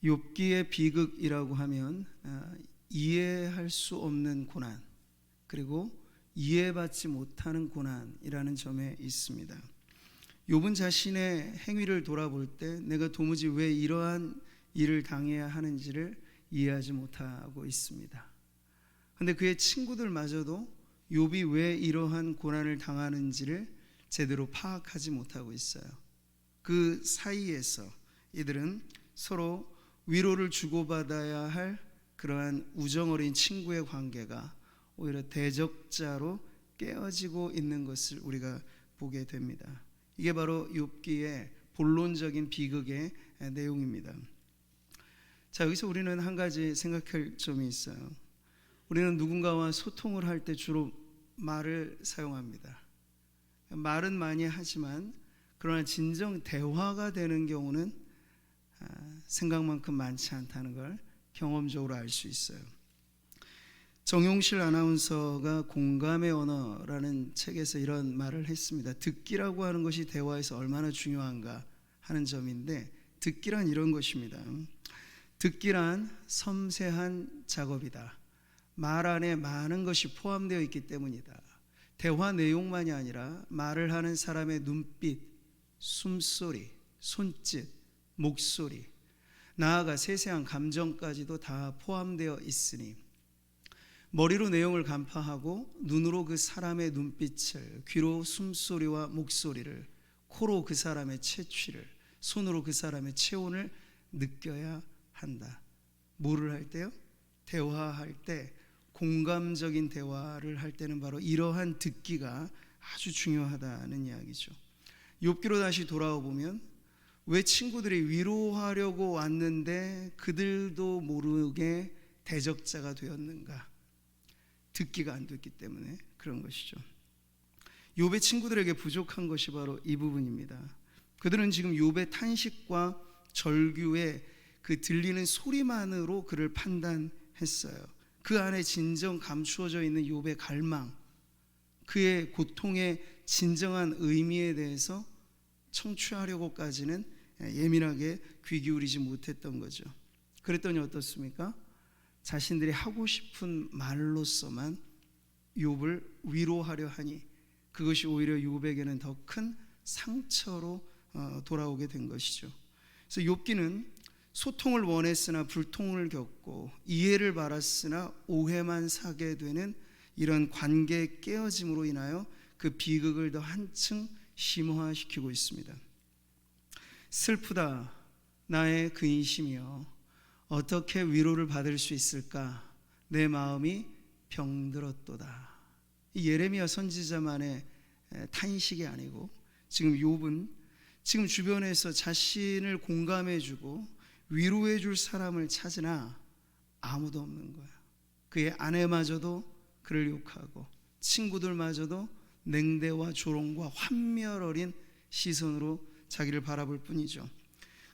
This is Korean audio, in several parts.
욥기의 비극이라고 하면 이해할 수 없는 고난, 그리고 이해받지 못하는 고난이라는 점에 있습니다. 욥은 자신의 행위를 돌아볼 때 내가 도무지 왜 이러한 일을 당해야 하는지를 이해하지 못하고 있습니다. 그런데 그의 친구들마저도 욥이 왜 이러한 고난을 당하는지를 제대로 파악하지 못하고 있어요. 그 사이에서 이들은 서로 위로를 주고받아야 할 그러한 우정어린 친구의 관계가 오히려 대적자로 깨어지고 있는 것을 우리가 보게 됩니다. 이게 바로 욥기의 본론적인 비극의 내용입니다. 자, 여기서 우리는 한 가지 생각할 점이 있어요. 우리는 누군가와 소통을 할 때 주로 말을 사용합니다. 말은 많이 하지만 그러나 진정 대화가 되는 경우는 생각만큼 많지 않다는 걸 경험적으로 알 수 있어요. 정용실 아나운서가 공감의 언어라는 책에서 이런 말을 했습니다. 듣기라고 하는 것이 대화에서 얼마나 중요한가 하는 점인데, 듣기란 이런 것입니다. 듣기란 섬세한 작업이다. 말 안에 많은 것이 포함되어 있기 때문이다. 대화 내용만이 아니라 말을 하는 사람의 눈빛, 숨소리, 손짓, 목소리, 나아가 세세한 감정까지도 다 포함되어 있으니 머리로 내용을 간파하고 눈으로 그 사람의 눈빛을, 귀로 숨소리와 목소리를, 코로 그 사람의 채취를, 손으로 그 사람의 체온을 느껴야 한다. 뭐를 할 때요? 대화할 때, 공감적인 대화를 할 때는 바로 이러한 듣기가 아주 중요하다는 이야기죠. 욥기로 다시 돌아와 보면 왜 친구들이 위로하려고 왔는데 그들도 모르게 대적자가 되었는가? 듣기가 안 됐기 때문에 그런 것이죠. 욥의 친구들에게 부족한 것이 바로 이 부분입니다. 그들은 지금 욥의 탄식과 절규의 그 들리는 소리만으로 그를 판단했어요. 그 안에 진정 감추어져 있는 욥의 갈망, 그의 고통의 진정한 의미에 대해서 청취하려고까지는 예민하게 귀 기울이지 못했던 거죠. 그랬더니 어떻습니까? 자신들이 하고 싶은 말로서만 욥을 위로하려 하니 그것이 오히려 욥에게는 더 큰 상처로 돌아오게 된 것이죠. 그래서 욥기는 소통을 원했으나 불통을 겪고 이해를 바랐으나 오해만 사게 되는 이런 관계의 깨어짐으로 인하여 그 비극을 더 한층 심화시키고 있습니다. 슬프다 나의 근심이여, 어떻게 위로를 받을 수 있을까? 내 마음이 병들었도다. 이 예레미야 선지자만의 탄식이 아니고 지금 욥은 지금 주변에서 자신을 공감해주고 위로해줄 사람을 찾으나 아무도 없는 거야. 그의 아내마저도 그를 욕하고 친구들마저도 냉대와 조롱과 환멸 어린 시선으로 자기를 바라볼 뿐이죠.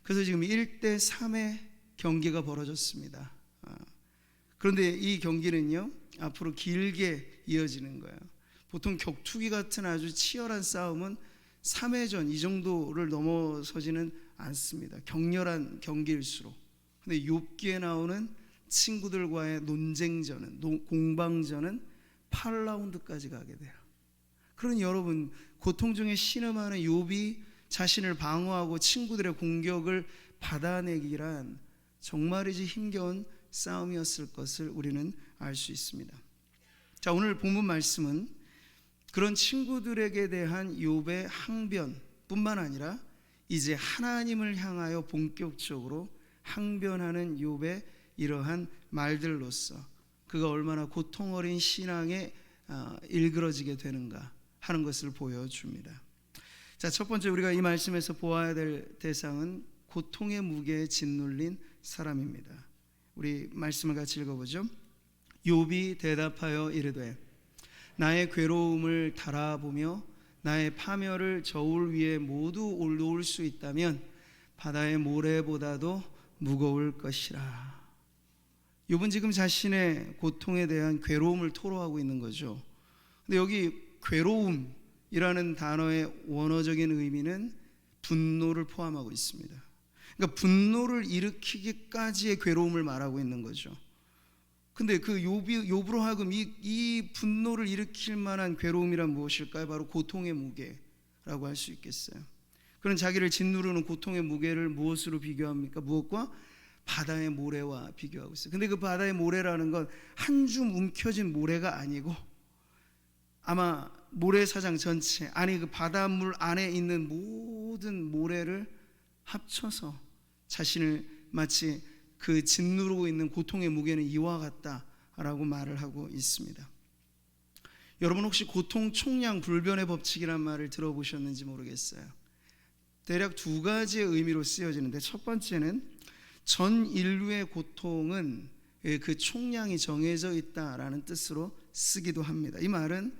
그래서 지금 1대3의 경기가 벌어졌습니다. 그런데 이 경기는요 앞으로 길게 이어지는 거예요. 보통 격투기 같은 아주 치열한 싸움은 3회전 이 정도를 넘어서지는 않습니다. 격렬한 경기일수록. 근데 욥기에 나오는 친구들과의 논쟁전은, 공방전은 8라운드까지 가게 돼요. 그러니 여러분, 고통 중에 신음하는 욥이 자신을 방어하고 친구들의 공격을 받아내기란 정말이지 힘겨운 싸움이었을 것을 우리는 알 수 있습니다. 자, 오늘 본문 말씀은 그런 친구들에게 대한 욥의 항변뿐만 아니라 이제 하나님을 향하여 본격적으로 항변하는 욥의 이러한 말들로서 그가 얼마나 고통 어린 신앙에 일그러지게 되는가 하는 것을 보여줍니다. 자, 첫 번째 우리가 이 말씀에서 보아야 될 대상은 고통의 무게에 짓눌린 사람입니다. 우리 말씀을 같이 읽어보죠. 욥이 대답하여 이르되 나의 괴로움을 달아보며 나의 파멸을 저울 위에 모두 올려올 수 있다면 바다의 모래보다도 무거울 것이라. 욥은 지금 자신의 고통에 대한 괴로움을 토로하고 있는 거죠. 근데 여기 괴로움이라는 단어의 원어적인 의미는 분노를 포함하고 있습니다. 그러니까 그러니까 분노를 일으키기까지의 괴로움을 말하고 있는 거죠. 근데 그 욥으로 하여금 이 분노를 일으킬 만한 괴로움이란 무엇일까요? 바로 고통의 무게라고 할 수 있겠어요. 그런 자기를 짓누르는 고통의 무게를 무엇으로 비교합니까? 무엇과? 바다의 모래와 비교하고 있어요. 근데 그 바다의 모래라는 건 한 줌 움켜진 모래가 아니고 아마 모래사장 전체, 아니 그 바닷물 안에 있는 모든 모래를 합쳐서 자신을 마치 그 짓누르고 있는 고통의 무게는 이와 같다라고 말을 하고 있습니다. 여러분 혹시 고통 총량 불변의 법칙이란 말을 들어보셨는지 모르겠어요. 대략 두 가지의 의미로 쓰여지는데, 첫 번째는 전 인류의 고통은 그 총량이 정해져 있다라는 뜻으로 쓰기도 합니다. 이 말은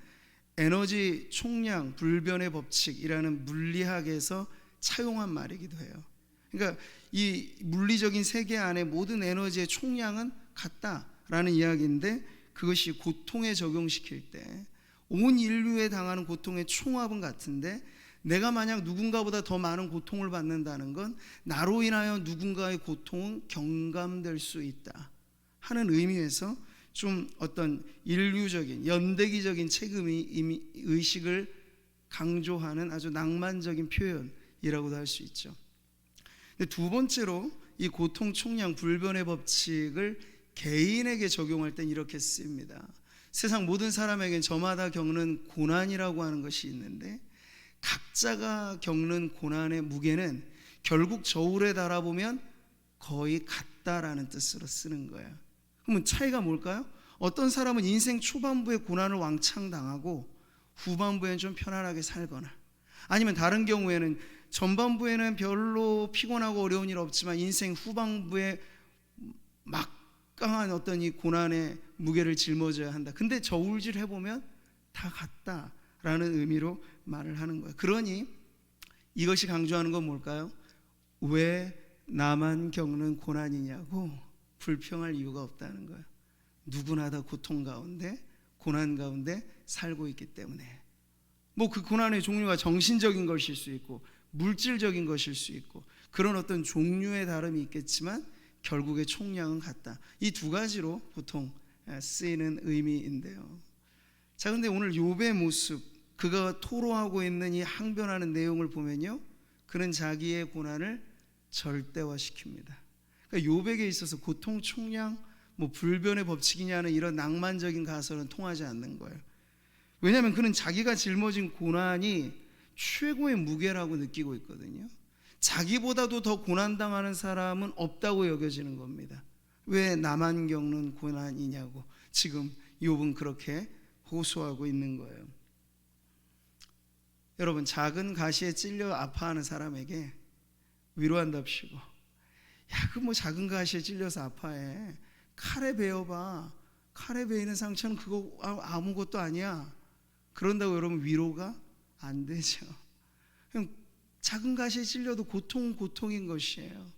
에너지 총량 불변의 법칙이라는 물리학에서 차용한 말이기도 해요. 그러니까 이 물리적인 세계 안에 모든 에너지의 총량은 같다라는 이야기인데, 그것이 고통에 적용시킬 때 온 인류에 당하는 고통의 총합은 같은데, 내가 만약 누군가보다 더 많은 고통을 받는다는 건 나로 인하여 누군가의 고통은 경감될 수 있다 하는 의미에서 좀 어떤 인류적인 연대기적인 책임 의식을 강조하는 아주 낭만적인 표현이라고도 할 수 있죠. 두 번째로 이 고통 총량 불변의 법칙을 개인에게 적용할 땐 이렇게 씁니다. 세상 모든 사람에겐 저마다 겪는 고난이라고 하는 것이 있는데, 각자가 겪는 고난의 무게는 결국 저울에 달아보면 거의 같다라는 뜻으로 쓰는 거예요. 그러면 차이가 뭘까요? 어떤 사람은 인생 초반부에 고난을 왕창 당하고 후반부에는 좀 편안하게 살거나, 아니면 다른 경우에는 전반부에는 별로 피곤하고 어려운 일 없지만 인생 후반부에 막강한 어떤 이 고난의 무게를 짊어져야 한다. 근데 저울질 해보면 다 같다라는 의미로 말을 하는 거예요. 그러니 이것이 강조하는 건 뭘까요? 왜 나만 겪는 고난이냐고 불평할 이유가 없다는 거예요. 누구나 다 고통 가운데, 고난 가운데 살고 있기 때문에. 뭐 그 고난의 종류가 정신적인 것일 수 있고 물질적인 것일 수 있고 그런 어떤 종류의 다름이 있겠지만 결국의 총량은 같다. 이 두 가지로 보통 쓰이는 의미인데요. 자, 근데 오늘 욥의 모습, 그가 토로하고 있는 이 항변하는 내용을 보면요, 그는 자기의 고난을 절대화시킵니다. 그러니까 욥에게 있어서 고통 총량, 뭐 불변의 법칙이냐는 이런 낭만적인 가설은 통하지 않는 거예요. 왜냐하면 그는 자기가 짊어진 고난이 최고의 무게라고 느끼고 있거든요. 자기보다도 더 고난당하는 사람은 없다고 여겨지는 겁니다. 왜 나만 겪는 고난이냐고 지금 욥은 그렇게 호소하고 있는 거예요. 여러분, 작은 가시에 찔려 아파하는 사람에게 위로한답시고, 야, 그 뭐 작은 가시에 찔려서 아파해, 칼에 베어봐, 칼에 베이는 상처는 그거 아무것도 아니야, 그런다고 여러분 위로가 안 되죠. 그냥 작은 가시에 찔려도 고통은 고통인 것이에요.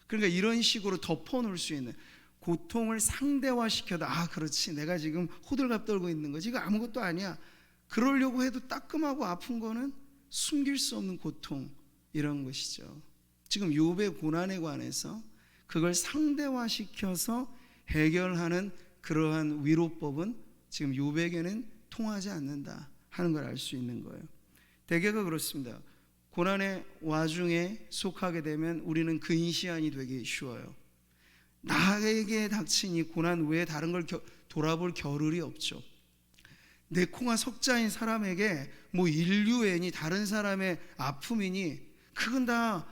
그러니까 이런 식으로 덮어놓을 수 있는, 고통을 상대화시켜도, 아 그렇지, 내가 지금 호들갑 떨고 있는 거지, 이거 아무것도 아니야, 그러려고 해도 따끔하고 아픈 거는 숨길 수 없는 고통, 이런 것이죠. 지금 욥의 고난에 관해서 그걸 상대화시켜서 해결하는 그러한 위로법은 지금 욥에게는 통하지 않는다 하는 걸 알 수 있는 거예요. 대개가 그렇습니다. 고난의 와중에 속하게 되면 우리는 근시안이 되기 쉬워요. 나에게 닥친 이 고난 외에 다른 걸 돌아볼 겨를이 없죠. 내 콩아 석자인 사람에게 뭐 인류애니 다른 사람의 아픔이니 그건 다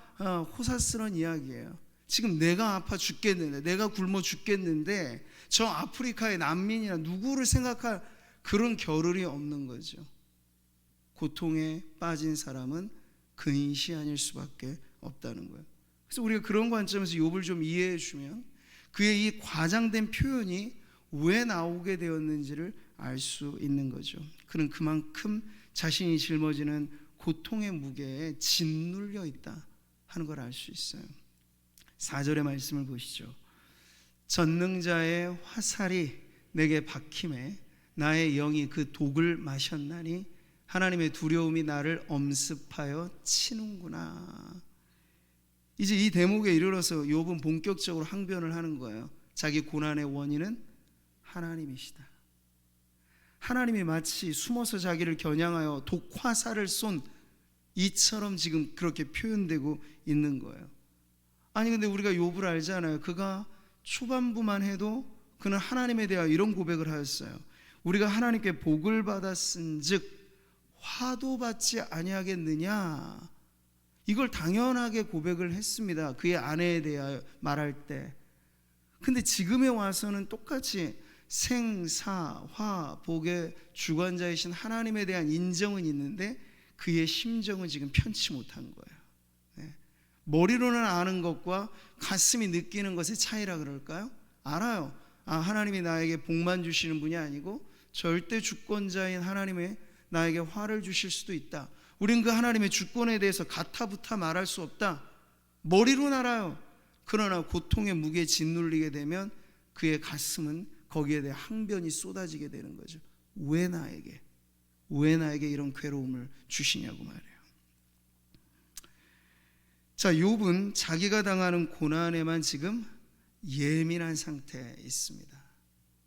호사스러운 이야기예요. 지금 내가 아파 죽겠는데, 내가 굶어 죽겠는데 저 아프리카의 난민이나 누구를 생각할 그런 겨를이 없는 거죠. 고통에 빠진 사람은 근시안일 수밖에 없다는 거예요. 그래서 우리가 그런 관점에서 욥을 좀 이해해 주면 그의 이 과장된 표현이 왜 나오게 되었는지를 알 수 있는 거죠. 그는 그만큼 자신이 짊어지는 고통의 무게에 짓눌려 있다 하는 걸 알 수 있어요. 4절의 말씀을 보시죠. 전능자의 화살이 내게 박힘에 나의 영이 그 독을 마셨나니 하나님의 두려움이 나를 엄습하여 치는구나. 이제 이 대목에 이르러서 욥은 본격적으로 항변을 하는 거예요. 자기 고난의 원인은 하나님이시다. 하나님이 마치 숨어서 자기를 겨냥하여 독화살을 쏜 이처럼 지금 그렇게 표현되고 있는 거예요. 아니 근데 우리가 욥을 알잖아요. 그가 초반부만 해도 그는 하나님에 대하여 이런 고백을 하였어요. 우리가 하나님께 복을 받았은즉 화도 받지 아니하겠느냐. 이걸 당연하게 고백을 했습니다. 그의 아내에 대하여 말할 때. 근데 지금에 와서는 똑같이 생, 사, 화, 복의 주관자이신 하나님에 대한 인정은 있는데 그의 심정은 지금 편치 못한 거예요. 네. 머리로는 아는 것과 가슴이 느끼는 것의 차이라 그럴까요? 알아요. 하나님이 나에게 복만 주시는 분이 아니고 절대 주권자인 하나님의 나에게 화를 주실 수도 있다. 우린 그 하나님의 주권에 대해서 가타부타 말할 수 없다. 머리로는 알아요. 그러나 고통의 무게에 짓눌리게 되면 그의 가슴은 거기에 대해 항변이 쏟아지게 되는 거죠. 왜 나에게 이런 괴로움을 주시냐고 말해요. 자, 욥은 자기가 당하는 고난에만 지금 예민한 상태에 있습니다.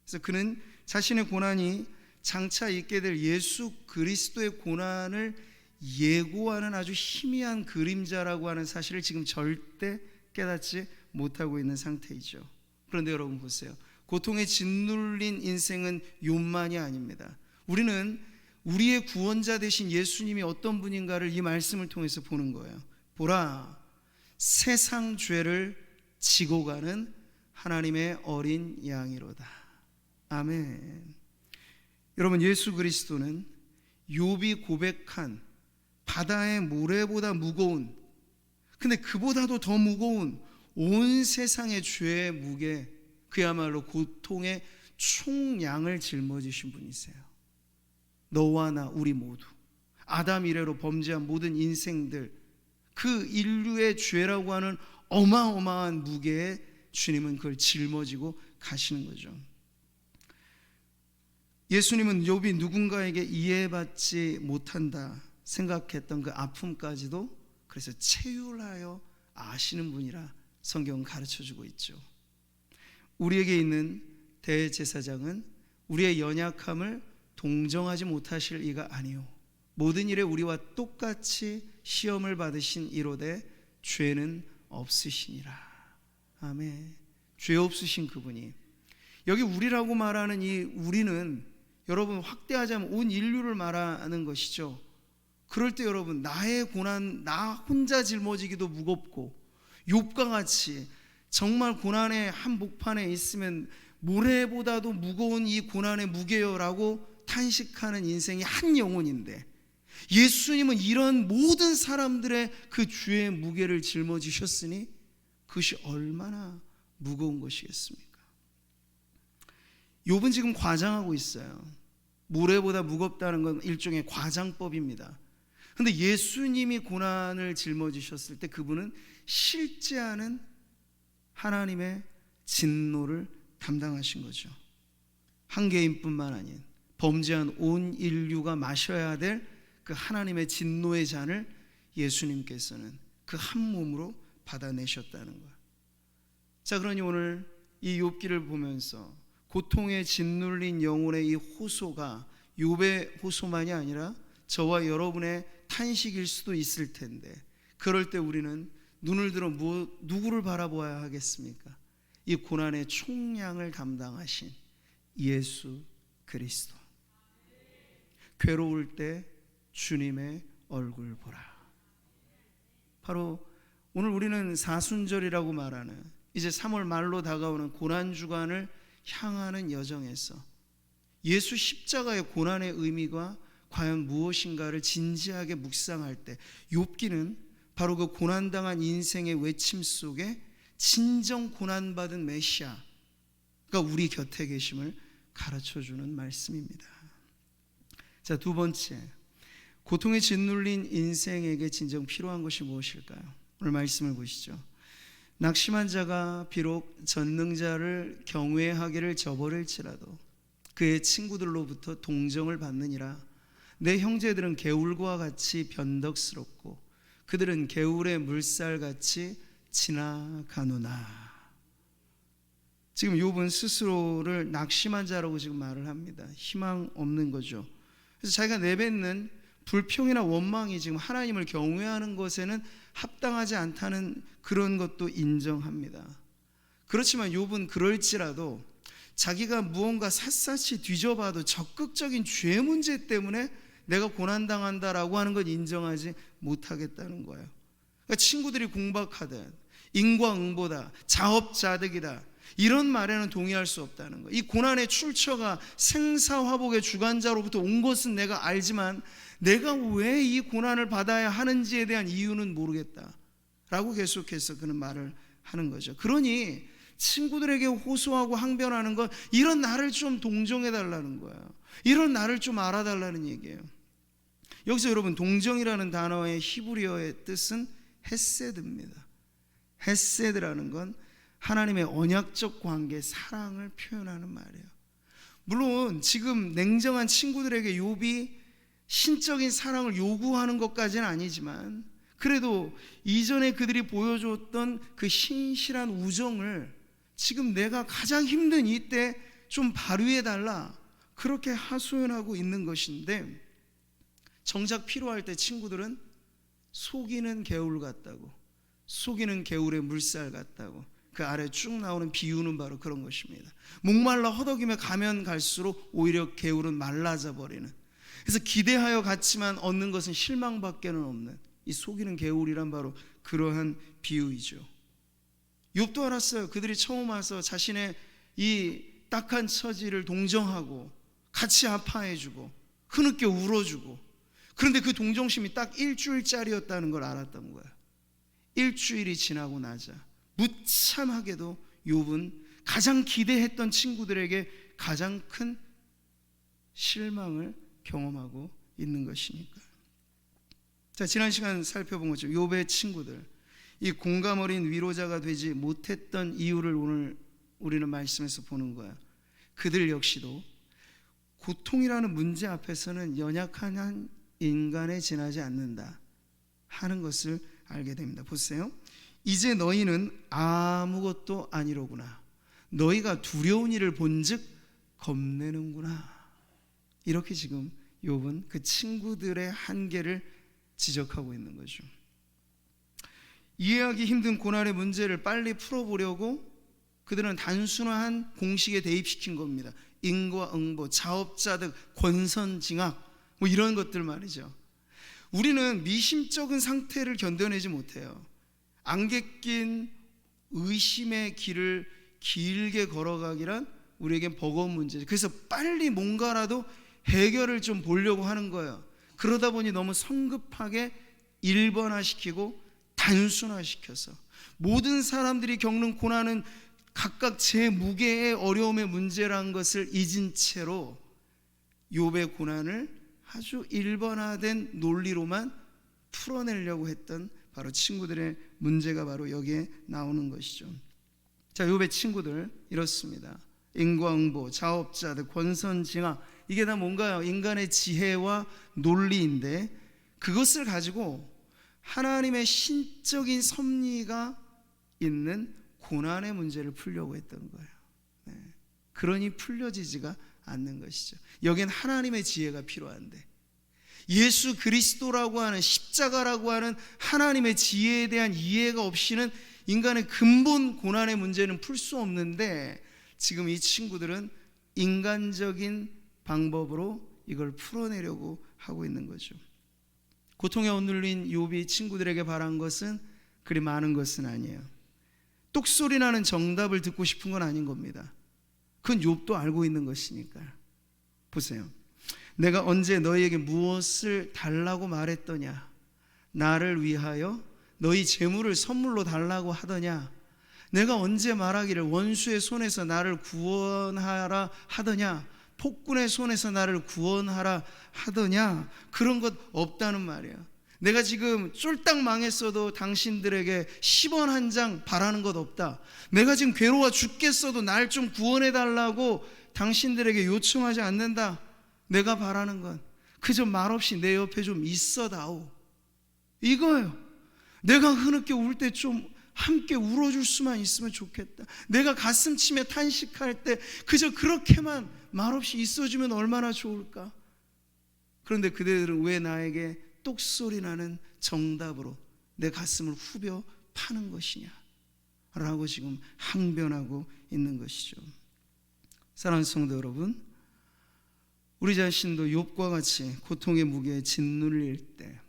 그래서 그는 자신의 고난이 장차 있게 될 예수 그리스도의 고난을 예고하는 아주 희미한 그림자라고 하는 사실을 지금 절대 깨닫지 못하고 있는 상태이죠. 그런데 여러분 보세요. 고통에 짓눌린 인생은 욥만이 아닙니다. 우리는 우리의 구원자 되신 예수님이 어떤 분인가를 이 말씀을 통해서 보는 거예요. 보라, 세상 죄를 지고 가는 하나님의 어린 양이로다. 아멘. 여러분, 예수 그리스도는 욥이 고백한 바다의 모래보다 무거운, 근데 그보다도 더 무거운 온 세상의 죄의 무게, 그야말로 고통의 총량을 짊어지신 분이세요. 너와 나 우리 모두 아담 이래로 범죄한 모든 인생들, 그 인류의 죄라고 하는 어마어마한 무게에 주님은 그걸 짊어지고 가시는 거죠. 예수님은 욥이 누군가에게 이해받지 못한다 생각했던 그 아픔까지도 그래서 체휼하여 아시는 분이라 성경은 가르쳐주고 있죠. 우리에게 있는 대제사장은 우리의 연약함을 동정하지 못하실 이가 아니요 모든 일에 우리와 똑같이 시험을 받으신 이로되 죄는 없으시니라. 아멘. 죄 없으신 그분이, 여기 우리라고 말하는 이 우리는 여러분 확대하자면 온 인류를 말하는 것이죠. 그럴 때 여러분, 나의 고난 나 혼자 짊어지기도 무겁고 욥과 같이 정말 고난의 한복판에 있으면 모래보다도 무거운 이 고난의 무게여라고 탄식하는 인생이 한 영혼인데, 예수님은 이런 모든 사람들의 그 죄의 무게를 짊어지셨으니 그것이 얼마나 무거운 것이겠습니까? 욥은 지금 과장하고 있어요. 모래보다 무겁다는 건 일종의 과장법입니다. 그런데 예수님이 고난을 짊어지셨을 때 그분은 실제하는 하나님의 진노를 담당하신 거죠. 한 개인뿐만 아닌 범죄한 온 인류가 마셔야 될 그 하나님의 진노의 잔을 예수님께서는 그 한 몸으로 받아내셨다는 거예요. 자, 그러니 오늘 이 욥기를 보면서 고통에 짓눌린 영혼의 이 호소가 욥의 호소만이 아니라 저와 여러분의 탄식일 수도 있을 텐데, 그럴 때 우리는 눈을 들어 누구를 바라보아야 하겠습니까? 이 고난의 총량을 담당하신 예수 그리스도. 괴로울 때 주님의 얼굴 보라. 바로 오늘 우리는 사순절이라고 말하는 이제 3월 말로 다가오는 고난주간을 향하는 여정에서 예수 십자가의 고난의 의미가 과연 무엇인가를 진지하게 묵상할 때 욥기는 바로 그 고난당한 인생의 외침 속에 진정 고난받은 메시아가 우리 곁에 계심을 가르쳐주는 말씀입니다. 자, 두 번째, 고통에 짓눌린 인생에게 진정 필요한 것이 무엇일까요? 오늘 말씀을 보시죠. 낙심한 자가 비록 전능자를 경외하기를 저버릴지라도 그의 친구들로부터 동정을 받느니라. 내 형제들은 개울과 같이 변덕스럽고 그들은 개울의 물살같이 지나가노나. 지금 욥은 스스로를 낙심한 자라고 지금 말을 합니다. 희망 없는 거죠. 그래서 자기가 내뱉는 불평이나 원망이 지금 하나님을 경외하는 것에는 합당하지 않다는 그런 것도 인정합니다. 그렇지만 욥은 그럴지라도 자기가 무언가 샅샅이 뒤져봐도 적극적인 죄 문제 때문에 내가 고난당한다라고 하는 걸 인정하지 못하겠다는 거예요. 그러니까 친구들이 공박하든 인과응보다, 자업자득이다, 이런 말에는 동의할 수 없다는 거예요. 이 고난의 출처가 생사화복의 주관자로부터 온 것은 내가 알지만 내가 왜 이 고난을 받아야 하는지에 대한 이유는 모르겠다라고 계속해서 그는 말을 하는 거죠. 그러니 친구들에게 호소하고 항변하는 건 이런 나를 좀 동정해달라는 거예요. 이런 나를 좀 알아달라는 얘기예요. 여기서 여러분, 동정이라는 단어의 히브리어의 뜻은 헤세드입니다. 헤세드라는 건 하나님의 언약적 관계, 사랑을 표현하는 말이에요. 물론 지금 냉정한 친구들에게 욥이 신적인 사랑을 요구하는 것까지는 아니지만 그래도 이전에 그들이 보여줬던 그 신실한 우정을 지금 내가 가장 힘든 이때 좀 발휘해달라, 그렇게 하소연하고 있는 것인데, 정작 필요할 때 친구들은 속이는 개울 같다고, 속이는 개울의 물살 같다고, 그 아래 쭉 나오는 비유는 바로 그런 것입니다. 목말라 허덕이며 가면 갈수록 오히려 개울은 말라져 버리는, 그래서 기대하여 갔지만 얻는 것은 실망밖에는 없는 이 속이는 개울이란 바로 그러한 비유이죠. 욥도 알았어요. 그들이 처음 와서 자신의 이 딱한 처지를 동정하고 같이 아파해주고 흐느껴 울어주고, 그런데 그 동정심이 딱 일주일짜리였다는 걸 알았던 거야. 일주일이 지나고 나자 무참하게도 욥은 가장 기대했던 친구들에게 가장 큰 실망을 경험하고 있는 것이니까. 자, 지난 시간 살펴본 것처럼 욥의 친구들, 이 공감 어린 위로자가 되지 못했던 이유를 오늘 우리는 말씀에서 보는 거야. 그들 역시도 고통이라는 문제 앞에서는 연약한 한 인간에 지나지 않는다 하는 것을 알게 됩니다. 보세요. 이제 너희는 아무것도 아니로구나. 너희가 두려운 일을 본즉 겁내는구나. 이렇게 지금 욥은 그 친구들의 한계를 지적하고 있는 거죠. 이해하기 힘든 고난의 문제를 빨리 풀어보려고 그들은 단순한 공식에 대입시킨 겁니다. 인과응보, 자업자득, 권선징악, 뭐 이런 것들 말이죠. 우리는 미심쩍은 상태를 견뎌내지 못해요. 안개 낀 의심의 길을 길게 걸어가기란 우리에겐 버거운 문제죠. 그래서 빨리 뭔가라도 해결을 좀 보려고 하는 거예요. 그러다 보니 너무 성급하게 일반화시키고 단순화시켜서 모든 사람들이 겪는 고난은 각각 제 무게의 어려움의 문제라는 것을 잊은 채로 욥의 고난을 아주 일반화된 논리로만 풀어내려고 했던 바로 친구들의 문제가 바로 여기에 나오는 것이죠. 자, 욥의 친구들 이렇습니다. 인과응보, 자업자득, 권선징악, 이게 다 뭔가요? 인간의 지혜와 논리인데 그것을 가지고 하나님의 신적인 섭리가 있는 고난의 문제를 풀려고 했던 거예요. 네. 그러니 풀려지지가 않는 것이죠. 여긴 하나님의 지혜가 필요한데 예수 그리스도라고 하는 십자가라고 하는 하나님의 지혜에 대한 이해가 없이는 인간의 근본 고난의 문제는 풀 수 없는데, 지금 이 친구들은 인간적인 방법으로 이걸 풀어내려고 하고 있는 거죠. 고통에 억눌린 욥이 친구들에게 바란 것은 그리 많은 것은 아니에요. 똑소리 나는 정답을 듣고 싶은 건 아닌 겁니다. 그건 욥도 알고 있는 것이니까. 보세요. 내가 언제 너희에게 무엇을 달라고 말했더냐? 나를 위하여 너희 재물을 선물로 달라고 하더냐? 내가 언제 말하기를 원수의 손에서 나를 구원하라 하더냐? 폭군의 손에서 나를 구원하라 하더냐? 그런 것 없다는 말이야. 내가 지금 쫄딱 망했어도 당신들에게 10원 한 장 바라는 것 없다. 내가 지금 괴로워 죽겠어도 날 좀 구원해달라고 당신들에게 요청하지 않는다. 내가 바라는 건 그저 말없이 내 옆에 좀 있어다오, 이거예요. 내가 흐느껴 울 때 좀 함께 울어줄 수만 있으면 좋겠다. 내가 가슴 치며 탄식할 때 그저 그렇게만 말없이 있어주면 얼마나 좋을까. 그런데 그대들은 왜 나에게 똑소리 나는 정답으로 내 가슴을 후벼 파는 것이냐 라고 지금 항변하고 있는 것이죠. 사랑하는 성도 여러분, 우리 자신도 욥과 같이 고통의 무게에 짓눌릴 때,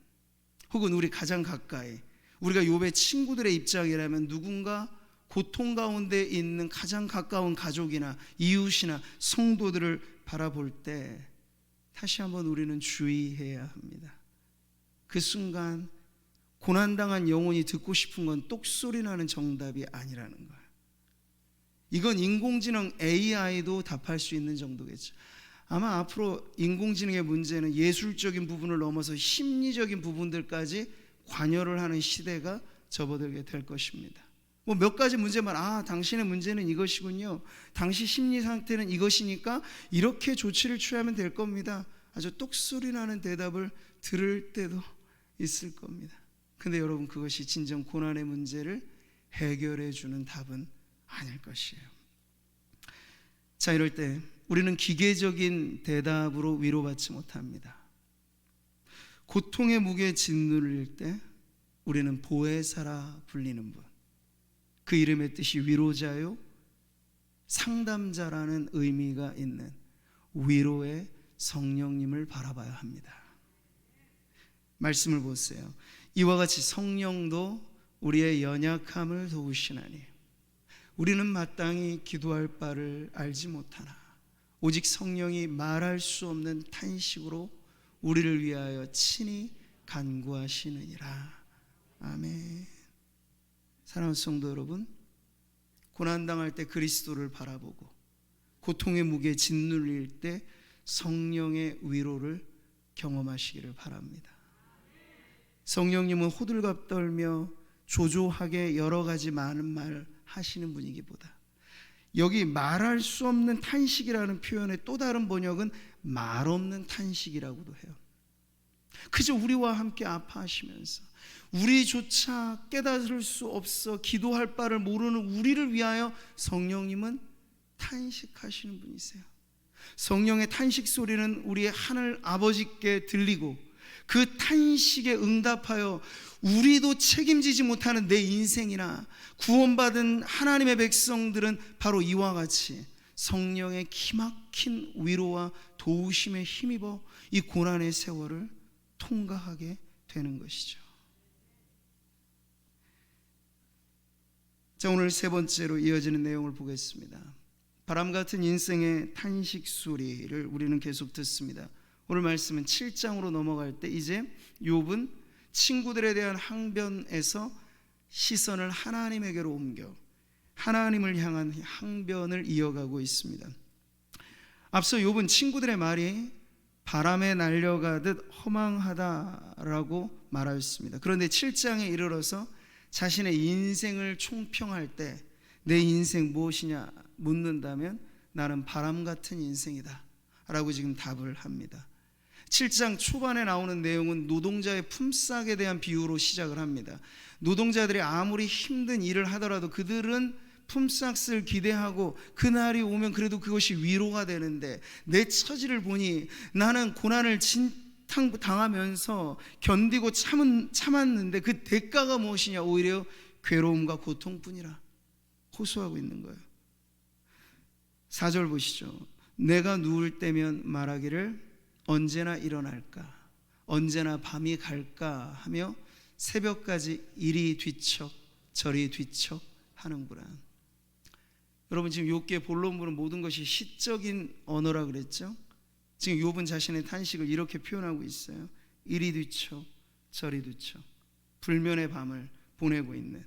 혹은 우리 가장 가까이, 우리가 욥의 친구들의 입장이라면 누군가 고통 가운데 있는 가장 가까운 가족이나 이웃이나 성도들을 바라볼 때 다시 한번 우리는 주의해야 합니다. 그 순간 고난당한 영혼이 듣고 싶은 건 똑소리 나는 정답이 아니라는 거예요. 이건 인공지능 AI도 답할 수 있는 정도겠죠. 아마 앞으로 인공지능의 문제는 예술적인 부분을 넘어서 심리적인 부분들까지 관여를 하는 시대가 접어들게 될 것입니다. 뭐 몇 가지 문제만, 당신의 문제는 이것이군요, 당시 심리 상태는 이것이니까 이렇게 조치를 취하면 될 겁니다. 아주 똑소리 나는 대답을 들을 때도 있을 겁니다. 근데 여러분, 그것이 진정 고난의 문제를 해결해 주는 답은 아닐 것이에요. 자, 이럴 때 우리는 기계적인 대답으로 위로받지 못합니다. 고통의 무게에 짓눌릴 때 우리는 보혜사라 불리는 분, 그 이름의 뜻이 위로자요 상담자라는 의미가 있는 위로의 성령님을 바라봐야 합니다. 말씀을 보세요. 이와 같이 성령도 우리의 연약함을 도우시나니 우리는 마땅히 기도할 바를 알지 못하나 오직 성령이 말할 수 없는 탄식으로 우리를 위하여 친히 간구하시느니라. 아멘. 사랑하는 성도 여러분, 고난당할 때 그리스도를 바라보고 고통의 무게에 짓눌릴 때 성령의 위로를 경험하시기를 바랍니다. 성령님은 호들갑 떨며 조조하게 여러 가지 많은 말 하시는 분이기보다 여기 말할 수 없는 탄식이라는 표현의 또 다른 번역은 말 없는 탄식이라고도 해요. 그저 우리와 함께 아파하시면서 우리조차 깨달을 수 없어 기도할 바를 모르는 우리를 위하여 성령님은 탄식하시는 분이세요. 성령의 탄식 소리는 우리의 하늘 아버지께 들리고 그 탄식에 응답하여 우리도 책임지지 못하는 내 인생이나 구원받은 하나님의 백성들은 바로 이와 같이 성령의 기막힌 위로와 도우심에 힘입어 이 고난의 세월을 통과하게 되는 것이죠. 자, 오늘 세 번째로 이어지는 내용을 보겠습니다. 바람 같은 인생의 탄식 소리를 우리는 계속 듣습니다. 오늘 말씀은 7장으로 넘어갈 때 이제 욥은 친구들에 대한 항변에서 시선을 하나님에게로 옮겨 하나님을 향한 항변을 이어가고 있습니다. 앞서 욥은 친구들의 말이 바람에 날려가듯 허망하다라고 말하였습니다. 그런데 7장에 이르러서 자신의 인생을 총평할 때 내 인생 무엇이냐 묻는다면 나는 바람 같은 인생이다 라고 지금 답을 합니다. 7장 초반에 나오는 내용은 노동자의 품삯에 대한 비유로 시작을 합니다. 노동자들이 아무리 힘든 일을 하더라도 그들은 품삯을 기대하고 그날이 오면 그래도 그것이 위로가 되는데 내 처지를 보니 나는 고난을 당하면서 견디고 참았는데 그 대가가 무엇이냐, 오히려 괴로움과 고통뿐이라 호소하고 있는 거예요. 4절 보시죠. 내가 누울 때면 말하기를 언제나 일어날까, 언제나 밤이 갈까 하며 새벽까지 이리 뒤척 저리 뒤척 하는구나. 여러분, 지금 욥기의 본론부는 모든 것이 시적인 언어라 그랬죠. 지금 욥은 자신의 탄식을 이렇게 표현하고 있어요. 이리 뒤척 저리 뒤척, 불면의 밤을 보내고 있는.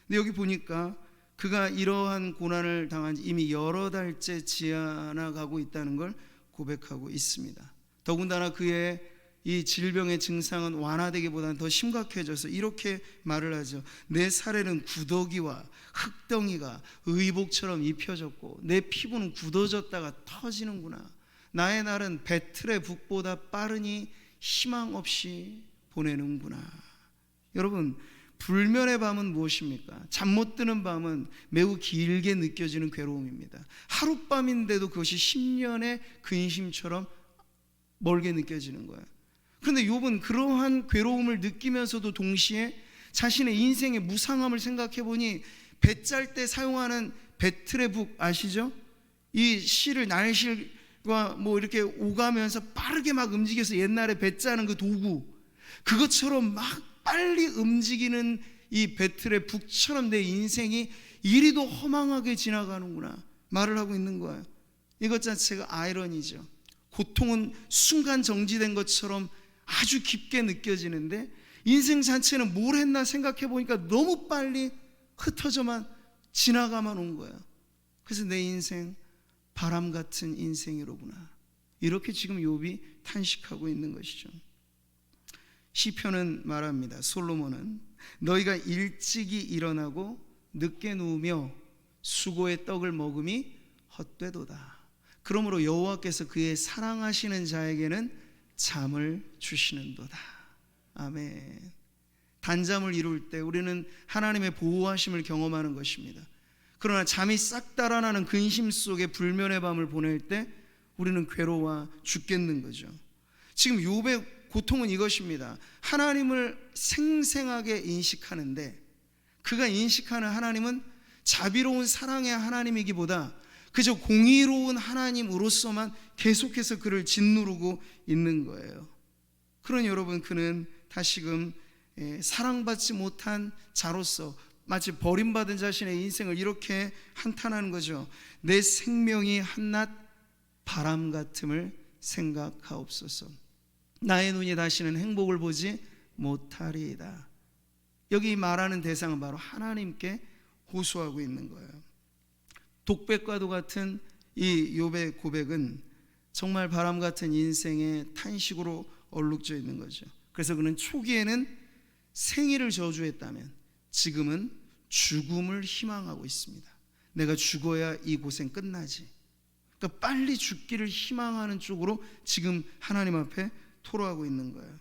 근데 여기 보니까 그가 이러한 고난을 당한 지 이미 여러 달째 지나가고 있다는 걸 고백하고 있습니다. 더군다나 그의 이 질병의 증상은 완화되기보다는 더 심각해져서 이렇게 말을 하죠. 내 살에는 구더기와 흙덩이가 의복처럼 입혀졌고 내 피부는 굳어졌다가 터지는구나. 나의 날은 배틀의 북보다 빠르니 희망 없이 보내는구나. 여러분, 불면의 밤은 무엇입니까? 잠 못 드는 밤은 매우 길게 느껴지는 괴로움입니다. 하룻밤인데도 그것이 10년의 근심처럼 멀게 느껴지는 거예요. 그런데 욥은 그러한 괴로움을 느끼면서도 동시에 자신의 인생의 무상함을 생각해 보니 배 짤 때 사용하는 배틀의 북 아시죠? 이 실을 날실과 뭐 이렇게 오가면서 빠르게 막 움직여서 옛날에 배 짜는 그 도구, 그것처럼 막 빨리 움직이는 이 배틀의 북처럼 내 인생이 이리도 허망하게 지나가는구나 말을 하고 있는 거예요. 이것 자체가 아이러니죠. 고통은 순간 정지된 것처럼 아주 깊게 느껴지는데 인생 자체는 뭘 했나 생각해 보니까 너무 빨리 흩어져만 지나가만 온 거예요. 그래서 내 인생 바람 같은 인생이로구나, 이렇게 지금 욥이 탄식하고 있는 것이죠. 시편은 말합니다. 솔로몬은 너희가 일찍이 일어나고 늦게 누우며 수고의 떡을 먹음이 헛되도다. 그러므로 여호와께서 그의 사랑하시는 자에게는 잠을 주시는도다. 아멘. 단잠을 이룰 때 우리는 하나님의 보호하심을 경험하는 것입니다. 그러나 잠이 싹 달아나는 근심 속에 불면의 밤을 보낼 때 우리는 괴로워 죽겠는 거죠. 지금 욥의 고통은 이것입니다. 하나님을 생생하게 인식하는데 그가 인식하는 하나님은 자비로운 사랑의 하나님이기보다 그저 공의로운 하나님으로서만 계속해서 그를 짓누르고 있는 거예요. 그러니 여러분, 그는 다시금 사랑받지 못한 자로서 마치 버림받은 자신의 인생을 이렇게 한탄하는 거죠. 내 생명이 한낱 바람 같음을 생각하옵소서. 나의 눈이 다시는 행복을 보지 못하리이다. 여기 말하는 대상은 바로 하나님께 호소하고 있는 거예요. 독백과도 같은 이 욥의 고백은 정말 바람 같은 인생의 탄식으로 얼룩져 있는 거죠. 그래서 그는 초기에는 생애를 저주했다면 지금은 죽음을 희망하고 있습니다. 내가 죽어야 이 고생 끝나지. 그러니까 빨리 죽기를 희망하는 쪽으로 지금 하나님 앞에 토로하고 있는 거예요.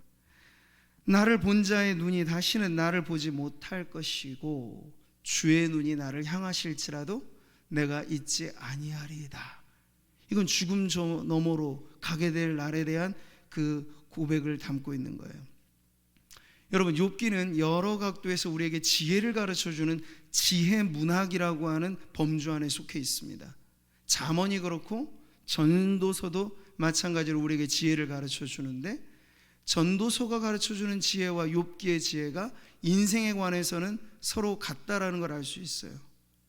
나를 본 자의 눈이 다시는 나를 보지 못할 것이고 주의 눈이 나를 향하실지라도 내가 잊지 아니하리이다. 이건 죽음 너머로 가게 될 날에 대한 그 고백을 담고 있는 거예요. 여러분, 욥기는 여러 각도에서 우리에게 지혜를 가르쳐주는 지혜 문학이라고 하는 범주 안에 속해 있습니다. 잠언이 그렇고 전도서도 마찬가지로 우리에게 지혜를 가르쳐주는데, 전도서가 가르쳐주는 지혜와 욥기의 지혜가 인생에 관해서는 서로 같다라는 걸 알 수 있어요.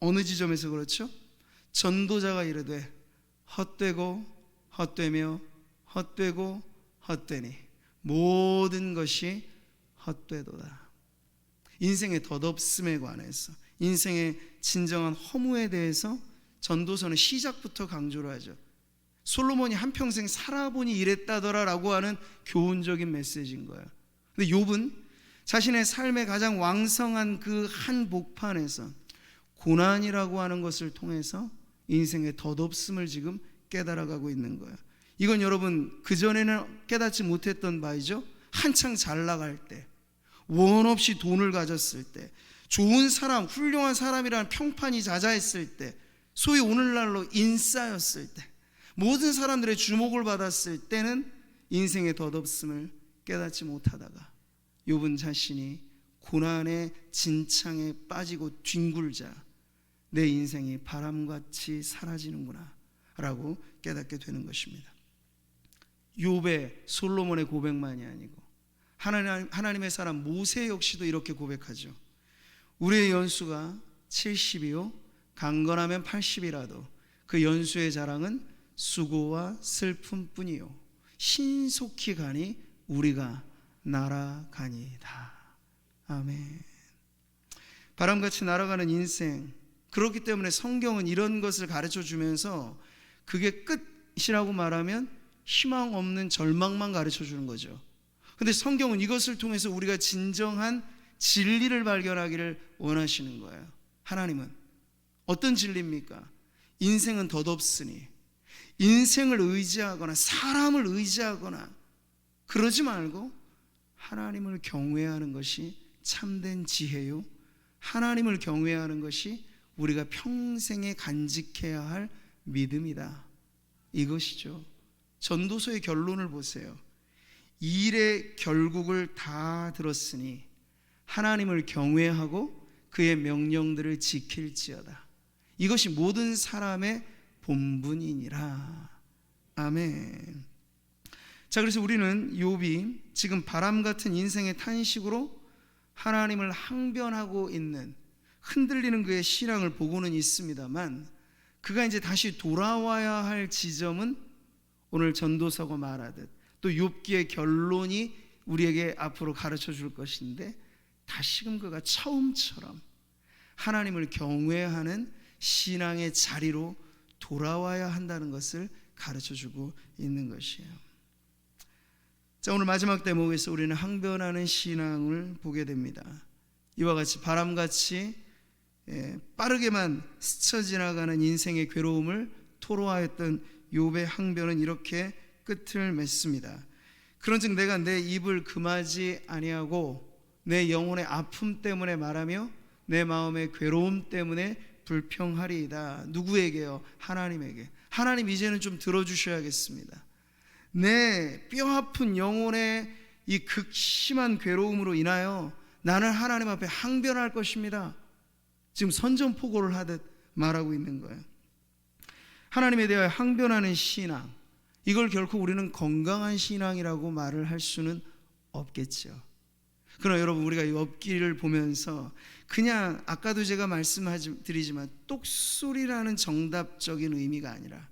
어느 지점에서 그렇죠? 전도자가 이르되 헛되고 헛되며 헛되고 헛되니 모든 것이 헛되도다. 인생의 덧없음에 관해서, 인생의 진정한 허무에 대해서 전도서는 시작부터 강조를 하죠. 솔로몬이 한평생 살아보니 이랬다더라라고 하는 교훈적인 메시지인 거예요. 근데 욥은 자신의 삶의 가장 왕성한 그 한 복판에서 고난이라고 하는 것을 통해서 인생의 덧없음을 지금 깨달아가고 있는 거예요. 이건 여러분, 그전에는 깨닫지 못했던 바이죠. 한창 잘 나갈 때, 원 없이 돈을 가졌을 때, 좋은 사람, 훌륭한 사람이라는 평판이 자자했을 때, 소위 오늘날로 인싸였을 때, 모든 사람들의 주목을 받았을 때는 인생의 덧없음을 깨닫지 못하다가 욥은 자신이 고난의 진창에 빠지고 뒹굴자 내 인생이 바람같이 사라지는구나 라고 깨닫게 되는 것입니다. 욥의, 솔로몬의 고백만이 아니고 하나님의 사람 모세 역시도 이렇게 고백하죠. 우리의 연수가 70이요 강건하면 80이라도 그 연수의 자랑은 수고와 슬픔뿐이요 신속히 가니 우리가 날아가니이다. 아멘. 바람같이 날아가는 인생, 그렇기 때문에 성경은 이런 것을 가르쳐 주면서 그게 끝이라고 말하면 희망 없는 절망만 가르쳐 주는 거죠. 근데 성경은 이것을 통해서 우리가 진정한 진리를 발견하기를 원하시는 거예요. 하나님은 어떤 진리입니까? 인생은 덧없으니 인생을 의지하거나 사람을 의지하거나 그러지 말고 하나님을 경외하는 것이 참된 지혜요 하나님을 경외하는 것이 우리가 평생에 간직해야 할 믿음이다. 이것이죠. 전도서의 결론을 보세요. 일의 결국을 다 들었으니 하나님을 경외하고 그의 명령들을 지킬지어다. 이것이 모든 사람의 본분이니라. 아멘. 자, 그래서 우리는 욥이 지금 바람 같은 인생의 탄식으로 하나님을 항변하고 있는, 흔들리는 그의 신앙을 보고는 있습니다만, 그가 이제 다시 돌아와야 할 지점은 오늘 전도서가 말하듯 또 욥기의 결론이 우리에게 앞으로 가르쳐 줄 것인데, 다시금 그가 처음처럼 하나님을 경외하는 신앙의 자리로 돌아와야 한다는 것을 가르쳐 주고 있는 것이에요. 자, 오늘 마지막 대목에서 우리는 항변하는 신앙을 보게 됩니다. 이와 같이 바람같이 빠르게만 스쳐 지나가는 인생의 괴로움을 토로하였던 욥의 항변은 이렇게 끝을 맺습니다. 그런즉 내가 내 입을 금하지 아니하고 내 영혼의 아픔 때문에 말하며 내 마음의 괴로움 때문에 불평하리이다. 누구에게요? 하나님에게. 하나님, 이제는 좀 들어주셔야겠습니다. 내 뼈아픈 영혼의 이 극심한 괴로움으로 인하여 나는 하나님 앞에 항변할 것입니다. 지금 선전포고를 하듯 말하고 있는 거예요. 하나님에 대하여 항변하는 신앙, 이걸 결코 우리는 건강한 신앙이라고 말을 할 수는 없겠죠. 그러나 여러분, 우리가 이 욥기를 보면서 그냥 아까도 제가 말씀드리지만 똑소리라는 정답적인 의미가 아니라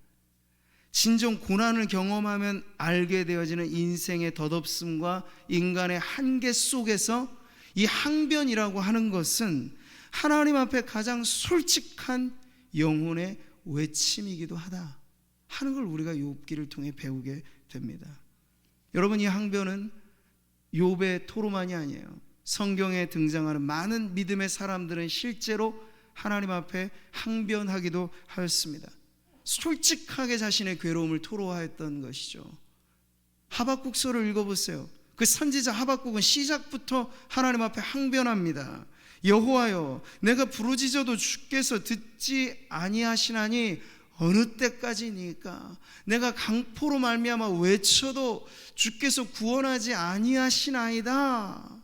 진정 고난을 경험하면 알게 되어지는 인생의 덧없음과 인간의 한계 속에서 이 항변이라고 하는 것은 하나님 앞에 가장 솔직한 영혼의 외침이기도 하다 하는 걸 우리가 욥기를 통해 배우게 됩니다. 여러분, 이 항변은 욥의 토로만이 아니에요. 성경에 등장하는 많은 믿음의 사람들은 실제로 하나님 앞에 항변하기도 하였습니다. 솔직하게 자신의 괴로움을 토로하였던 것이죠. 하박국서를 읽어보세요. 그 선지자 하박국은 시작부터 하나님 앞에 항변합니다. 여호와여, 내가 부르짖어도 주께서 듣지 아니하시나니 어느 때까지니까? 내가 강포로 말미암아 외쳐도 주께서 구원하지 아니하시나이다.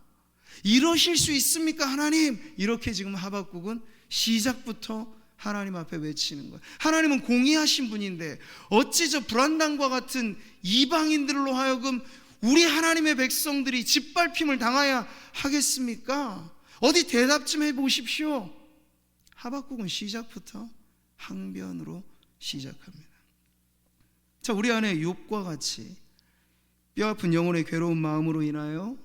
이러실 수 있습니까, 하나님? 이렇게 지금 하박국은 시작부터 하나님 앞에 외치는 거예요. 하나님은 공의하신 분인데 어찌 저 불안당과 같은 이방인들로 하여금 우리 하나님의 백성들이 짓밟힘을 당하여 하겠습니까? 어디 대답 좀 해보십시오. 하박국은 시작부터 항변으로 시작합니다. 자, 우리 안에 욥과 같이 뼈아픈 영혼의 괴로운 마음으로 인하여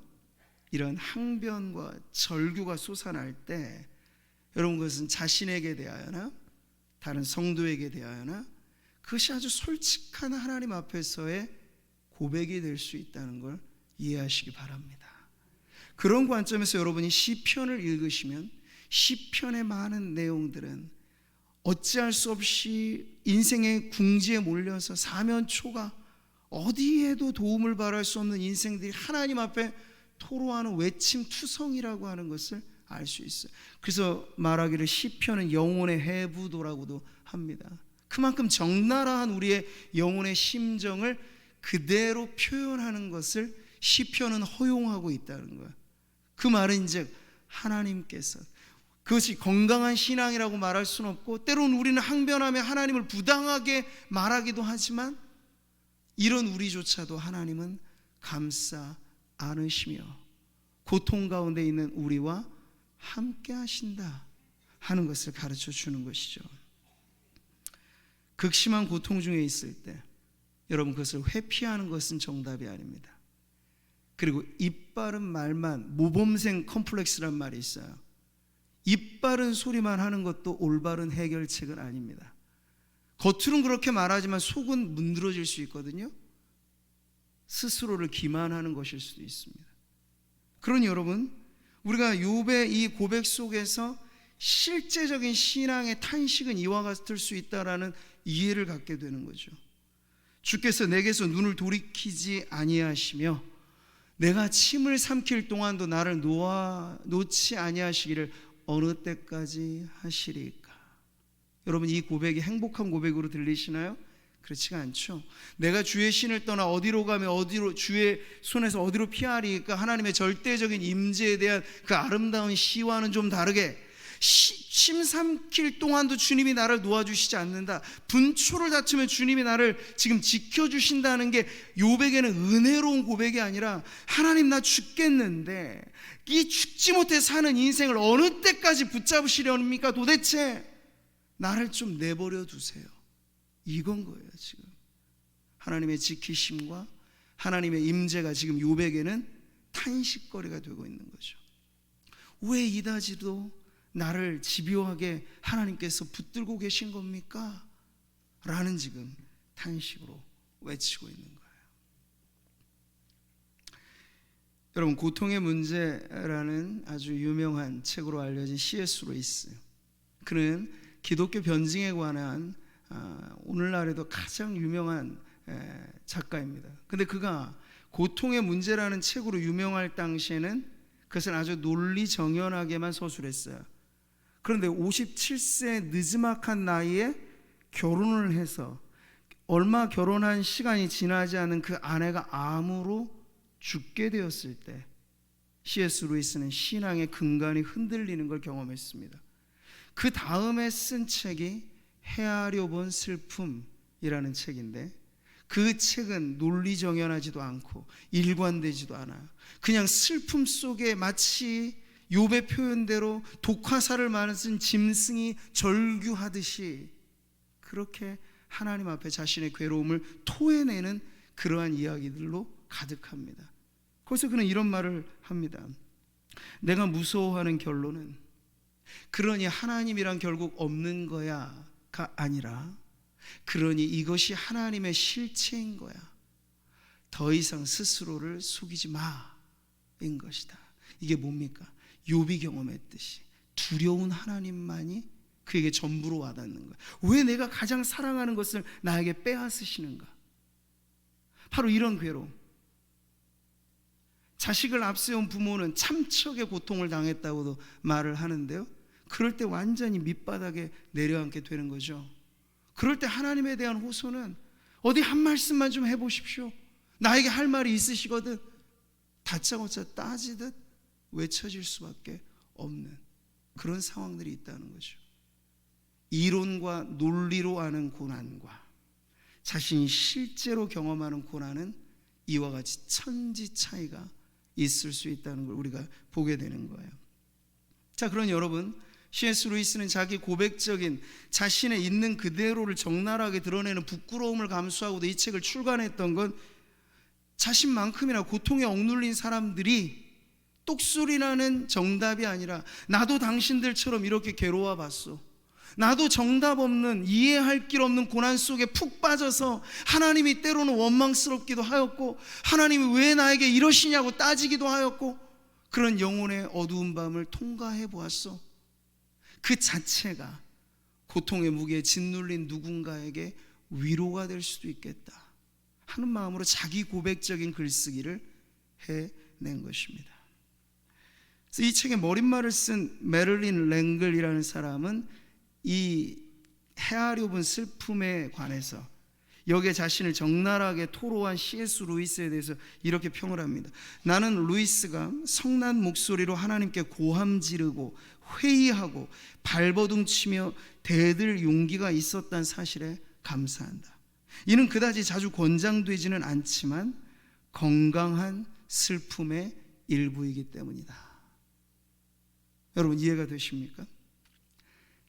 이런 항변과 절규가 솟아날 때, 여러분, 그것은 자신에게 대하여나 다른 성도에게 대하여나 그것이 아주 솔직한 하나님 앞에서의 고백이 될 수 있다는 걸 이해하시기 바랍니다. 그런 관점에서 여러분이 시편을 읽으시면 시편의 많은 내용들은 어찌할 수 없이 인생의 궁지에 몰려서 사면초가 어디에도 도움을 바랄 수 없는 인생들이 하나님 앞에 토로하는 외침투성이라고 하는 것을 알 수 있어요. 그래서 말하기를 시편은 영혼의 해부도라고도 합니다. 그만큼 적나라한 우리의 영혼의 심정을 그대로 표현하는 것을 시편은 허용하고 있다는 거예요. 그 말은 이제 하나님께서, 그것이 건강한 신앙이라고 말할 수는 없고, 때로는 우리는 항변하며 하나님을 부당하게 말하기도 하지만 이런 우리조차도 하나님은 감싸 안으시며 고통 가운데 있는 우리와 함께 하신다 하는 것을 가르쳐 주는 것이죠. 극심한 고통 중에 있을 때 여러분, 그것을 회피하는 것은 정답이 아닙니다. 그리고 입바른 말만, 모범생 컴플렉스란 말이 있어요. 입바른 소리만 하는 것도 올바른 해결책은 아닙니다. 겉으로는 그렇게 말하지만 속은 문드러질 수 있거든요. 스스로를 기만하는 것일 수도 있습니다. 그러니 여러분, 우리가 욥의 이 고백 속에서 실제적인 신앙의 탄식은 이와 같을 수 있다라는 이해를 갖게 되는 거죠. 주께서 내게서 눈을 돌이키지 아니하시며 내가 침을 삼킬 동안도 나를 놓지 아니하시기를 어느 때까지 하시리까? 여러분, 이 고백이 행복한 고백으로 들리시나요? 그렇지가 않죠. 내가 주의 신을 떠나 어디로 가며 어디로 주의 손에서 어디로 피하리까? 하나님의 절대적인 임재에 대한 그 아름다운 시와는 좀 다르게 침 삼킬 동안도 주님이 나를 놓아주시지 않는다. 분초를 다투면 주님이 나를 지금 지켜주신다는 게 욥에게는 은혜로운 고백이 아니라 하나님 나 죽겠는데 이 죽지 못해 사는 인생을 어느 때까지 붙잡으시려니까? 도대체 나를 좀 내버려 두세요. 이건 거예요. 지금 하나님의 지키심과 하나님의 임재가 지금 욥에게는 탄식거리가 되고 있는 거죠. 왜 이다지도 나를 집요하게 하나님께서 붙들고 계신 겁니까? 라는 지금 탄식으로 외치고 있는 거예요. 여러분, 고통의 문제라는 아주 유명한 책으로 알려진 C.S. 루이스, 그는 기독교 변증에 관한 오늘날에도 가장 유명한 작가입니다. 근데 그가 고통의 문제라는 책으로 유명할 당시에는 그것을 아주 논리정연하게만 서술했어요. 그런데 57세 느지막한 나이에 결혼을 해서 얼마 결혼한 시간이 지나지 않은 그 아내가 암으로 죽게 되었을 때 C.S. 루이스는 신앙의 근간이 흔들리는 걸 경험했습니다. 그 다음에 쓴 책이 헤아려 본 슬픔이라는 책인데, 그 책은 논리정연하지도 않고 일관되지도 않아요. 그냥 슬픔 속에 마치 욥의 표현대로 독화살을 맞은 짐승이 절규하듯이 그렇게 하나님 앞에 자신의 괴로움을 토해내는 그러한 이야기들로 가득합니다. 그래서 그는 이런 말을 합니다. 내가 무서워하는 결론은 그러니 하나님이란 결국 없는 거야가 아니라 그러니 이것이 하나님의 실체인 거야. 더 이상 스스로를 속이지 마인 것이다. 이게 뭡니까? 욥이 경험했듯이 두려운 하나님만이 그에게 전부로 와닿는 거야. 왜 내가 가장 사랑하는 것을 나에게 빼앗으시는가? 바로 이런 괴로움. 자식을 앞세운 부모는 참척의 고통을 당했다고도 말을 하는데요, 그럴 때 완전히 밑바닥에 내려앉게 되는 거죠. 그럴 때 하나님에 대한 호소는 어디 한 말씀만 좀 해보십시오. 나에게 할 말이 있으시거든. 다짜고짜 따지듯 외쳐질 수밖에 없는 그런 상황들이 있다는 거죠. 이론과 논리로 아는 고난과 자신이 실제로 경험하는 고난은 이와 같이 천지 차이가 있을 수 있다는 걸 우리가 보게 되는 거예요. 자, 그럼 여러분, C.S. 루이스는 자기 고백적인 자신의 있는 그대로를 적나라하게 드러내는 부끄러움을 감수하고도 이 책을 출간했던 건 자신만큼이나 고통에 억눌린 사람들이 똑소리나는 정답이 아니라 나도 당신들처럼 이렇게 괴로워 봤어. 나도 정답 없는, 이해할 길 없는 고난 속에 푹 빠져서 하나님이 때로는 원망스럽기도 하였고 하나님이 왜 나에게 이러시냐고 따지기도 하였고 그런 영혼의 어두운 밤을 통과해 보았어. 그 자체가 고통의 무게에 짓눌린 누군가에게 위로가 될 수도 있겠다 하는 마음으로 자기 고백적인 글쓰기를 해낸 것입니다. 그래서 이 책의 머릿말을 쓴 메릴린 랭글이라는 사람은 이 헤아려 본 슬픔에 관해서 여기에 자신을 적나라하게 토로한 C.S. 루이스에 대해서 이렇게 평을 합니다. 나는 루이스가 성난 목소리로 하나님께 고함 지르고 회의하고 발버둥치며 대들 용기가 있었다는 사실에 감사한다. 이는 그다지 자주 권장되지는 않지만 건강한 슬픔의 일부이기 때문이다. 여러분, 이해가 되십니까?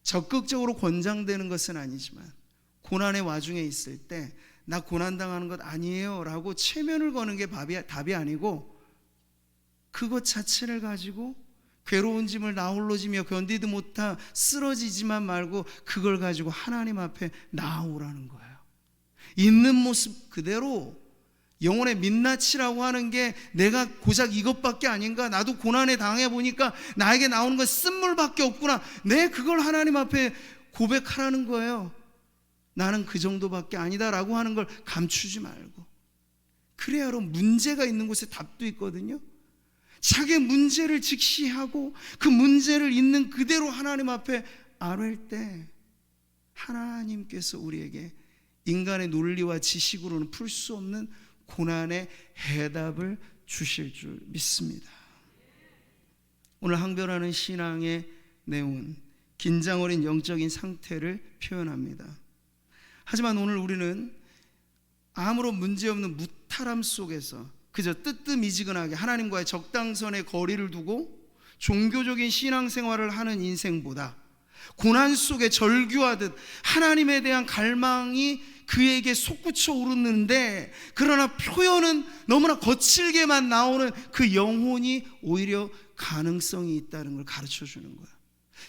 적극적으로 권장되는 것은 아니지만 고난의 와중에 있을 때 나 고난당하는 것 아니에요 라고 체면을 거는 게 답이 아니고 그것 자체를 가지고 괴로운 짐을 나홀로 지며 견디도 못하 쓰러지지만 말고 그걸 가지고 하나님 앞에 나아오라는 거예요. 있는 모습 그대로 영혼의 민낯이라고 하는 게 내가 고작 이것밖에 아닌가? 나도 고난에 당해보니까 나에게 나오는 건 쓴물밖에 없구나. 내 그걸 하나님 앞에 고백하라는 거예요. 나는 그 정도밖에 아니다 라고 하는 걸 감추지 말고 그래야 여러분 문제가 있는 곳에 답도 있거든요. 자기의 문제를 직시하고 그 문제를 있는 그대로 하나님 앞에 아뢰일 때 하나님께서 우리에게 인간의 논리와 지식으로는 풀 수 없는 고난의 해답을 주실 줄 믿습니다. 오늘 항변하는 신앙의 내용은 긴장 어린 영적인 상태를 표현합니다. 하지만 오늘 우리는 아무런 문제없는 무탈함 속에서 그저 뜨뜻미지근하게 하나님과의 적당선의 거리를 두고 종교적인 신앙생활을 하는 인생보다 고난 속에 절규하듯 하나님에 대한 갈망이 그에게 솟구쳐 오르는데, 그러나 표현은 너무나 거칠게만 나오는 그 영혼이 오히려 가능성이 있다는 걸 가르쳐 주는 거야.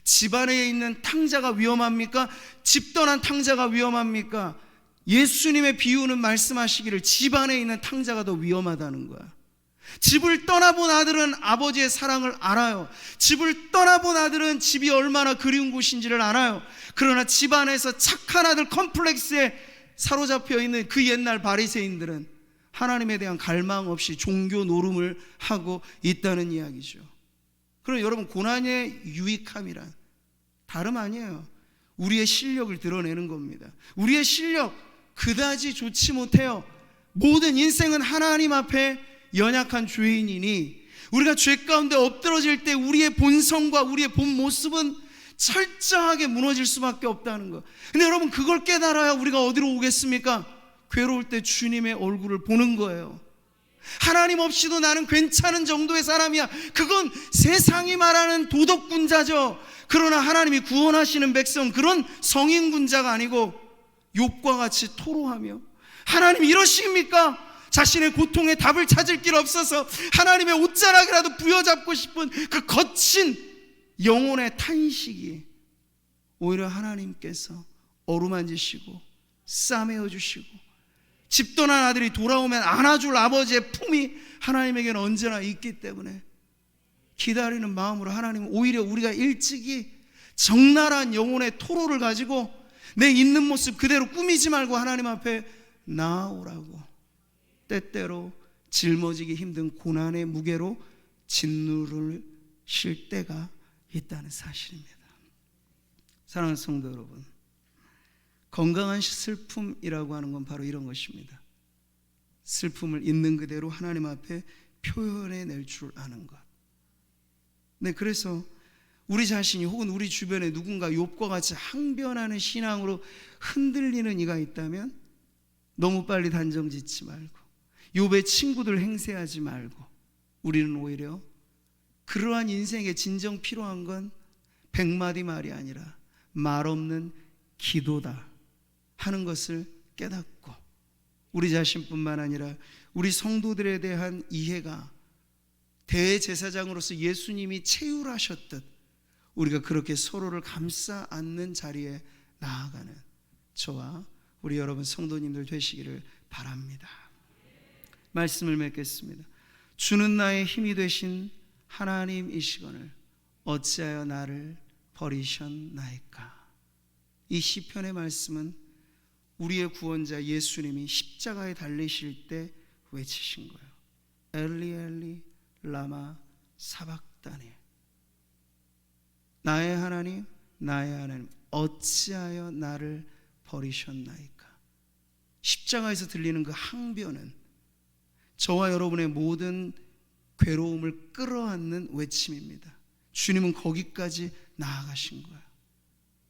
집안에 있는 탕자가 위험합니까? 집 떠난 탕자가 위험합니까? 예수님의 비유는 말씀하시기를 집안에 있는 탕자가 더 위험하다는 거야. 집을 떠나본 아들은 아버지의 사랑을 알아요. 집을 떠나본 아들은 집이 얼마나 그리운 곳인지를 알아요. 그러나 집안에서 착한 아들 컴플렉스에 사로잡혀 있는 그 옛날 바리새인들은 하나님에 대한 갈망 없이 종교 노름을 하고 있다는 이야기죠. 그럼 여러분, 고난의 유익함이란 다름 아니에요. 우리의 실력을 드러내는 겁니다. 우리의 실력 그다지 좋지 못해요. 모든 인생은 하나님 앞에 연약한 죄인이니 우리가 죄 가운데 엎드러질 때 우리의 본성과 우리의 본 모습은 철저하게 무너질 수밖에 없다는 거. 근데 여러분, 그걸 깨달아야 우리가 어디로 오겠습니까? 괴로울 때 주님의 얼굴을 보는 거예요. 하나님 없이도 나는 괜찮은 정도의 사람이야, 그건 세상이 말하는 도덕군자죠. 그러나 하나님이 구원하시는 백성, 그런 성인군자가 아니고 욥과 같이 토로하며, 하나님 이러십니까? 자신의 고통에 답을 찾을 길 없어서 하나님의 옷자락이라도 부여잡고 싶은 그 거친 영혼의 탄식이 오히려 하나님께서 어루만지시고 싸매어 주시고, 집 떠난 아들이 돌아오면 안아줄 아버지의 품이 하나님에게는 언제나 있기 때문에 기다리는 마음으로 하나님은 오히려 우리가 일찍이 적나라한 영혼의 토로를 가지고 내 있는 모습 그대로 꾸미지 말고 하나님 앞에 나아오라고, 때때로 짊어지기 힘든 고난의 무게로 진누를 쉴 때가 있다는 사실입니다. 사랑하는 성도 여러분, 건강한 슬픔이라고 하는 건 바로 이런 것입니다. 슬픔을 있는 그대로 하나님 앞에 표현해낼 줄 아는 것. 네, 그래서 우리 자신이 혹은 우리 주변에 누군가 욥과 같이 항변하는 신앙으로 흔들리는 이가 있다면 너무 빨리 단정 짓지 말고 욥의 친구들 행세하지 말고, 우리는 오히려 그러한 인생에 진정 필요한 건 100마디 말이 아니라 말 없는 기도다 하는 것을 깨닫고, 우리 자신뿐만 아니라 우리 성도들에 대한 이해가 대제사장으로서 예수님이 체휼하셨듯 우리가 그렇게 서로를 감싸 안는 자리에 나아가는 저와 우리 여러분 성도님들 되시기를 바랍니다. 말씀을 맺겠습니다. 주는 나의 힘이 되신 하나님이시거늘 어찌하여 나를 버리셨나이까. 이 시편의 말씀은 우리의 구원자 예수님이 십자가에 달리실 때 외치신 거예요. 엘리 엘리 라마 사박다니. 나의 하나님, 나의 하나님, 어찌하여 나를 버리셨나이까. 십자가에서 들리는 그 항변은 저와 여러분의 모든 괴로움을 끌어안는 외침입니다. 주님은 거기까지 나아가신 거예요.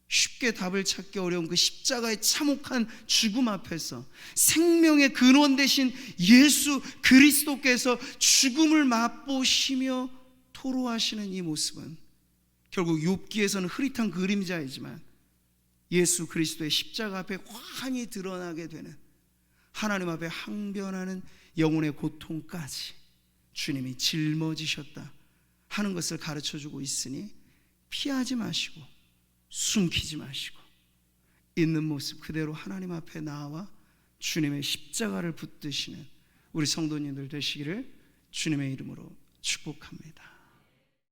쉽게 답을 찾기 어려운 그 십자가의 참혹한 죽음 앞에서 생명의 근원 되신 예수 그리스도께서 죽음을 맛보시며 토로하시는 이 모습은 결국 욥기에서는 흐릿한 그림자이지만 예수 그리스도의 십자가 앞에 환히 드러나게 되는 하나님 앞에 항변하는 영혼의 고통까지 주님이 짊어지셨다 하는 것을 가르쳐주고 있으니 피하지 마시고 숨기지 마시고 있는 모습 그대로 하나님 앞에 나와 주님의 십자가를 붙드시는 우리 성도님들 되시기를 주님의 이름으로 축복합니다.